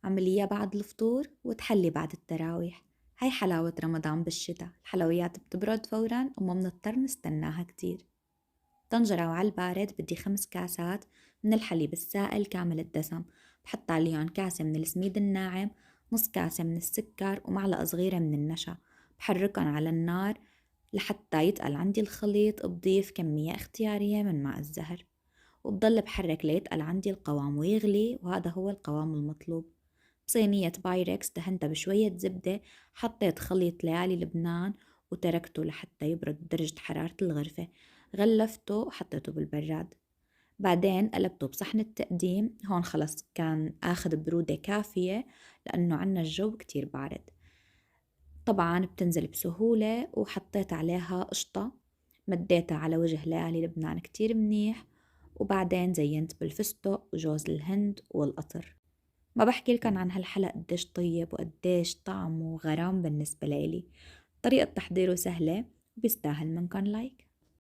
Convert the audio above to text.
عملية بعد الفطور وتحلي بعد التراويح. هاي حلاوة رمضان بالشتاء، الحلويات بتبرد فورا وما منضطر نستناها كتير. طنجرة وعلى البارد بدي 5 كاسات من الحليب السائل كامل الدسم، بحط عليهم كاسة من السميد الناعم، نص كاسة من السكر ومعلقة صغيرة من النشا. بحركن على النار لحتى يتقل عندي الخليط. بضيف كمية اختيارية من ماء الزهر وبضل بحرك ليتقل عندي القوام ويغلي، وهذا هو القوام المطلوب. بصينية بايركس دهنتها بشوية زبدة، حطيت خليط ليالي لبنان وتركته لحتى يبرد بدرجة حرارة الغرفة. غلفته وحطيته بالبراد، بعدين قلبته بصحن التقديم. هون خلص كان آخذ برودة كافية لأنه عنا الجو كتير بارد. طبعا بتنزل بسهولة، وحطيت عليها قشطة مديتها على وجه ليالي لبنان كتير منيح، وبعدين زينت بالفستق وجوز الهند والقطر. ما بحكي لكم عن هالحلقة قديش طيب وقديش طعم وغرام بالنسبة لإلي. طريقة تحضيره سهلة وبيستاهل منكن لايك.